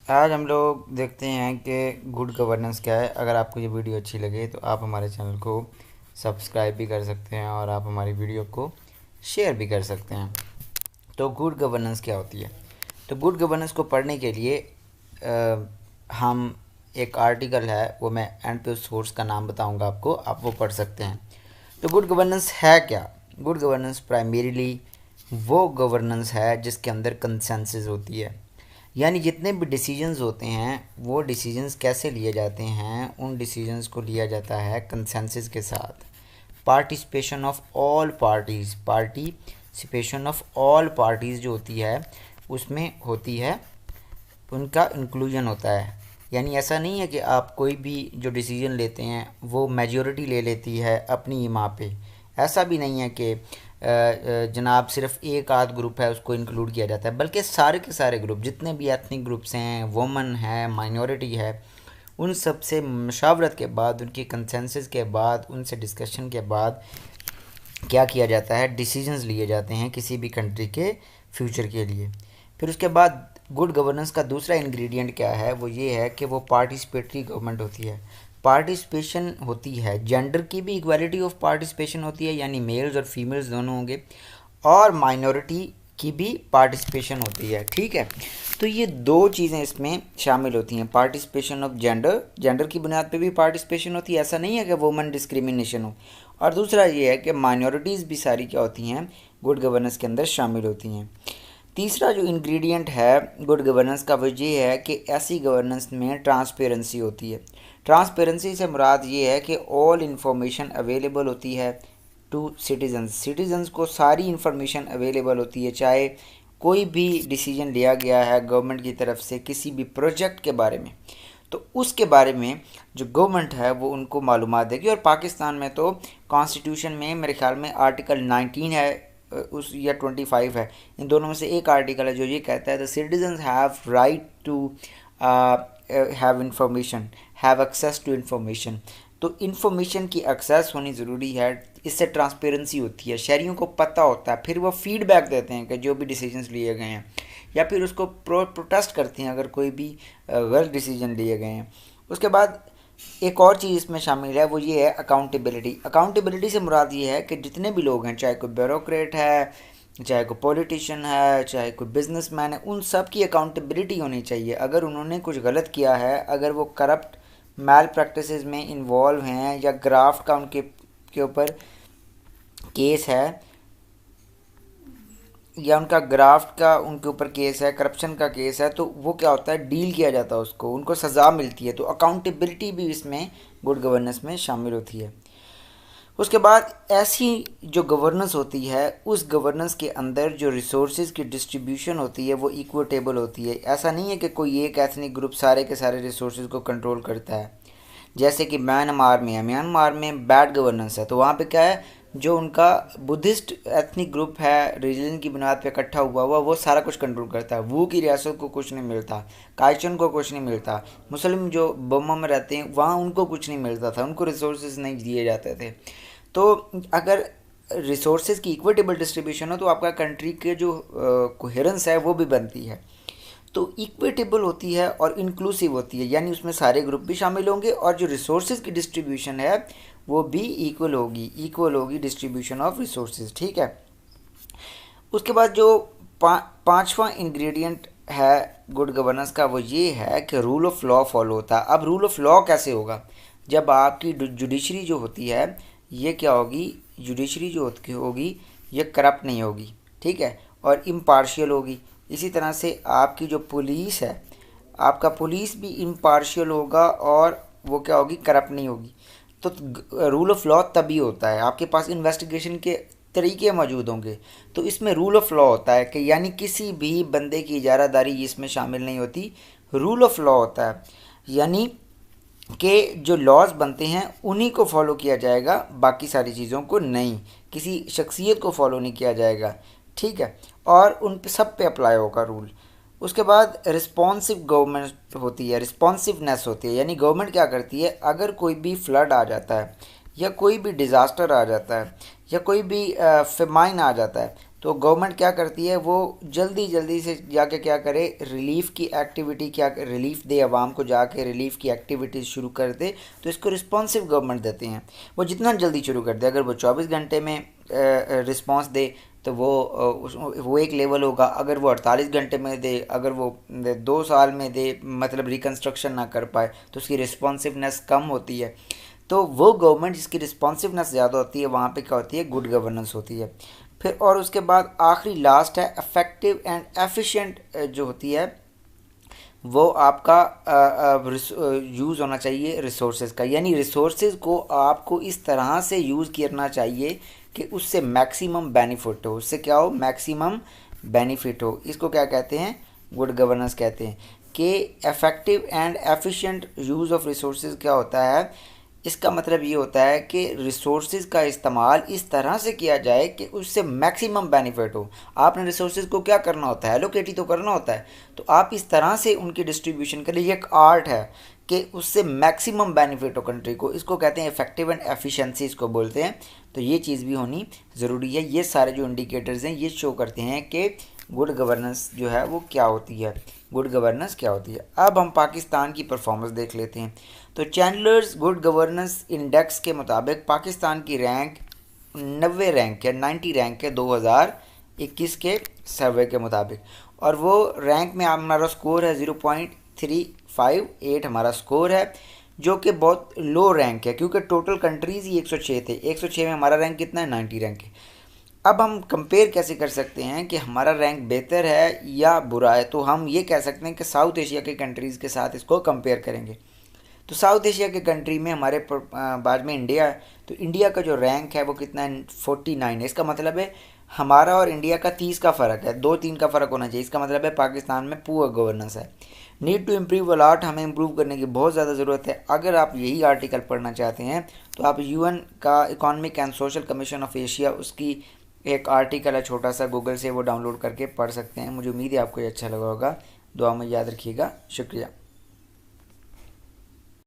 आज हम लोग देखते हैं कि गुड गवर्नेंस क्या है। अगर आपको ये वीडियो अच्छी लगे तो आप हमारे चैनल को सब्सक्राइब भी कर सकते हैं और आप हमारी वीडियो को शेयर भी कर सकते हैं। तो गुड गवर्नेंस क्या होती है? तो गुड गवर्नेंस को पढ़ने के लिए हम एक आर्टिकल है, वो मैं एंड पे उस सोर्स का नाम बताऊंगा आपको, आप वो पढ़ सकते हैं। तो गुड गवर्नेंस है क्या? गुड गवर्नेंस प्राइमरीली वो गवर्नेंस है जिसके अंदर कंसेंसस होती है, यानी जितने भी डिसीजंस होते हैं वो डिसीजंस कैसे लिए जाते हैं, उन डिसीजंस को लिया जाता है कंसेंसस के साथ। Participation of all parties, participation of all parties जो होती है उसमें होती है, उनका इंक्लूजन होता है। यानी ऐसा नहीं है कि आप कोई भी जो डिसीजन लेते हैं वो मेजॉरिटी ले लेती है अपनी वहाँ पे। ऐसा भी नहीं है कि जनाब सिर्फ एक आध ग्रुप है उसको इंक्लूड किया जाता है, बल्कि सारे के सारे ग्रुप जितने भी एथनिक ग्रुप्स हैं, वुमन है, माइनॉरिटी है, उन सब से मशावरत के बाद, उनकी कंसेंसस के बाद, उनसे डिस्कशन के बाद क्या किया जाता है, डिसीजंस लिए जाते हैं किसी भी कंट्री के फ्यूचर के लिए। फिर उसके बाद गुड गवर्नेंस का दूसरा इंग्रेडिएंट क्या है, वो ये है कि वो पार्टिसिपेटरी गवर्नमेंट होती है। पार्टिसिपेशन होती है, जेंडर की भी इक्वालिटी ऑफ पार्टिसिपेशन होती है, यानी मेल्स और फीमेल्स दोनों होंगे, और माइनॉरिटी की भी पार्टिसिपेशन होती है। ठीक है, तो ये दो चीज़ें इसमें शामिल होती हैं। पार्टिसिपेशन ऑफ जेंडर, जेंडर की बुनियाद पे भी पार्टिसिपेशन होती है, ऐसा नहीं है कि वुमेन डिस्क्रिमिनेशन हो। और दूसरा ये है कि माइनॉरिटीज़ भी सारी क्या होती हैं, गुड गवर्नेंस के अंदर शामिल होती हैं। तीसरा जो इंग्रेडिएंट है गुड गवर्नेंस का वो ये है कि ऐसी गवर्नेंस में ट्रांसपेरेंसी होती है। ट्रांसपेरेंसी से मुराद ये है कि ऑल इंफॉर्मेशन अवेलेबल होती है टू सिटीजन्स, सिटीजन्स को सारी इंफॉर्मेशन अवेलेबल होती है, चाहे कोई भी डिसीजन लिया गया है गवर्नमेंट की तरफ से किसी भी प्रोजेक्ट के बारे में, तो उसके बारे में जो गवर्नमेंट है वो उनको मालूमात देगी। और पाकिस्तान में तो कॉन्स्टिट्यूशन में मेरे ख्याल में आर्टिकल 19 है उस या 25 है, इन दोनों में से एक आर्टिकल है जो ये कहता है the citizens have right to have information, have access to information. तो इन्फॉर्मेशन की एक्सेस होनी ज़रूरी है, इससे ट्रांसपेरेंसी होती है, शहरियों को पता होता है, फिर वो फीडबैक देते हैं कि जो भी डिसीजंस लिए गए हैं, या फिर उसको प्रोटेस्ट करते हैं अगर कोई भी गलत डिसीजन लिए गए हैं। उसके बाद एक और चीज़ इसमें शामिल है, वो ये है अकाउंटेबिलिटी। अकाउंटेबिलिटी से मुराद ये है कि जितने भी लोग हैं, चाहे कोई ब्यूरोक्रेट है, चाहे कोई पॉलिटिशियन है, चाहे कोई बिजनेसमैन है, उन सब की अकाउंटेबिलिटी होनी चाहिए। अगर उन्होंने कुछ गलत किया है, अगर वो करप्ट मैल प्रैक्टिसेस में इन्वॉल्व हैं, या ग्राफ्ट का उनके के ऊपर केस है, या उनका ग्राफ्ट का उनके ऊपर केस है, करप्शन का केस है, तो वो क्या होता है, डील किया जाता है उसको, उनको सज़ा मिलती है। तो अकाउंटेबिलिटी भी इसमें गुड गवर्नेंस में शामिल होती है। उसके बाद ऐसी जो गवर्नेंस होती है, उस गवर्नेंस के अंदर जो रिसोर्सेज की डिस्ट्रीब्यूशन होती है वो इक्विटेबल होती है। ऐसा नहीं है कि कोई एक एथनिक ग्रुप सारे के सारे रिसोर्सेज को कंट्रोल करता है। जैसे कि म्यांमार में है, म्यांमार में बैड गवर्नेंस है, तो वहाँ पे क्या है, जो उनका बुद्धिस्ट एथनिक ग्रुप है रिलीजन की बुनियाद पे इकट्ठा हुआ हुआ, वो सारा कुछ कंट्रोल करता है। वू की रियासत को कुछ नहीं मिलता, काइचन को कुछ नहीं मिलता, मुस्लिम जो बम्मा में रहते हैं वहाँ उनको कुछ नहीं मिलता था, उनको रिसोर्सेज नहीं दिए जाते थे। तो अगर रिसोर्सेज की इक्विटेबल डिस्ट्रीब्यूशन हो तो आपका कंट्री के जो कोहेरेंस है वो भी बनती है। तो इक्विटेबल होती है और इंक्लूसिव होती है, यानी उसमें सारे ग्रुप भी शामिल होंगे, और जो रिसोर्सेज की डिस्ट्रीब्यूशन है वो भी इक्वल होगी डिस्ट्रीब्यूशन ऑफ रिसोर्सेज। ठीक है, उसके बाद जो पांचवा इंग्रेडिएंट है गुड गवर्नेंस का वो ये है कि रूल ऑफ लॉ फॉलो होता है। अब रूल ऑफ लॉ कैसे होगा, जब आपकी जुडिशरी जो होती है ये क्या होगी, जुडिशरी जो होगी ये करप्ट नहीं होगी, ठीक है, और इम्पार्शियल होगी। इसी तरह से आपकी जो पुलिस है, आपका पुलिस भी इम्पार्शियल होगा और वो क्या होगी, करप्ट नहीं होगी। तो रूल ऑफ लॉ तभी होता है, आपके पास इन्वेस्टिगेशन के तरीके मौजूद होंगे, तो इसमें रूल ऑफ लॉ होता है कि यानी किसी भी बंदे की इजारादारी इसमें शामिल नहीं होती। रूल ऑफ लॉ होता है यानी कि जो लॉज बनते हैं उन्हीं को फॉलो किया जाएगा, बाकी सारी चीज़ों को नहीं, किसी शख्सियत को फॉलो नहीं किया जाएगा। ठीक है, और उन पे सब पे अप्लाई होगा रूल। उसके बाद रिस्पॉन्सिव गवर्नमेंट होती है, रिस्पॉन्सिवनेस होती है, यानी गवर्नमेंट क्या करती है, अगर कोई भी फ्लड आ जाता है, या कोई भी डिज़ास्टर आ जाता है, या कोई भी फेमाइन आ जाता है, तो गवर्नमेंट क्या करती है, वो जल्दी जल्दी से जाके क्या करे, रिलीफ की एक्टिविटी, क्या रिलीफ दे आवाम को, जाके रिलीफ की एक्टिविटीज़ शुरू कर दे। तो इसको रिस्पॉन्सिव गवर्नमेंट देते हैं। वो जितना जल्दी शुरू कर दे, अगर वो 24 घंटे में रिस्पॉन्स दे तो वो एक लेवल होगा। अगर वो 48 घंटे में दे, अगर वो 2 साल में दे, मतलब रिकन्स्ट्रक्शन ना कर पाए, तो उसकी रिस्पॉन्सिवनेस कम होती है। तो वो गवर्नमेंट जिसकी रिस्पॉन्सिवनेस ज़्यादा होती है, वहाँ पे क्या होती है, गुड गवर्नेंस होती है। फिर और उसके बाद आखिरी लास्ट है इफेक्टिव एंड एफिशिएंट, जो होती है वो आपका यूज़ होना चाहिए रिसोर्सेज का। यानी रिसोर्सेज को आपको इस तरह से यूज़ करना चाहिए कि उससे मैक्सिमम बेनिफिट हो। उससे क्या हो, मैक्सिमम बेनिफिट हो। इसको क्या कहते हैं, गुड गवर्नेंस कहते हैं। कि effective and efficient use of resources क्या होता है, इसका मतलब ये होता है कि रिसोर्सेज का इस्तेमाल इस तरह से किया जाए कि उससे मैक्सिमम बेनिफिट हो। आपने रिसोर्सेज को क्या करना होता है, एलोकेट ही तो करना होता है। तो आप इस तरह से उनकी डिस्ट्रीब्यूशन करें, ये एक आर्ट है कि उससे मैक्सिमम बेनिफिट हो कंट्री को। इसको कहते हैं इफेक्टिव एंड एफिशिएंसी, इसको बोलते हैं। तो ये चीज़ भी होनी ज़रूरी है। ये सारे जो इंडिकेटर्स हैं ये शो करते हैं कि गुड गवर्नेंस जो है वो क्या होती है, गुड गवर्नेंस क्या होती है। अब हम पाकिस्तान की परफॉर्मेंस देख लेते हैं। तो चैंडलर्स गुड गवर्नेंस इंडेक्स के मुताबिक पाकिस्तान की रैंक 90 रैंक है, 90 रैंक है 2021 के सर्वे के मुताबिक। और वो रैंक में हमारा स्कोर है 0.358 हमारा स्कोर है, जो कि बहुत लो रैंक है क्योंकि टोटल कंट्रीज़ ही 106 थे। 106 में हमारा रैंक कितना है, 90 रैंक है। अब हम कंपेयर कैसे कर सकते हैं कि हमारा रैंक बेहतर है या बुरा है। तो हम ये कह सकते हैं कि साउथ एशिया के कंट्रीज़ के साथ इसको कंपेयर करेंगे। तो साउथ एशिया के कंट्री में हमारे बाद में इंडिया है। तो इंडिया का जो रैंक है वो कितना है, 49 है। इसका मतलब है हमारा और इंडिया का 30 का फ़र्क है, 2-3 का फ़र्क होना चाहिए। इसका मतलब है पाकिस्तान में पुअर गवर्नेंस है। नीड टू इम्प्रूव अलॉट, हमें इम्प्रूव करने की बहुत ज़्यादा ज़रूरत है। अगर आप यही आर्टिकल पढ़ना चाहते हैं तो आप UN का economic and social commission of Asia, उसकी एक आर्टिकल है छोटा सा, गूगल से वो डाउनलोड करके पढ़ सकते हैं। मुझे उम्मीद है आपको ये अच्छा लगा होगा। दुआ में याद रखिएगा। शुक्रिया।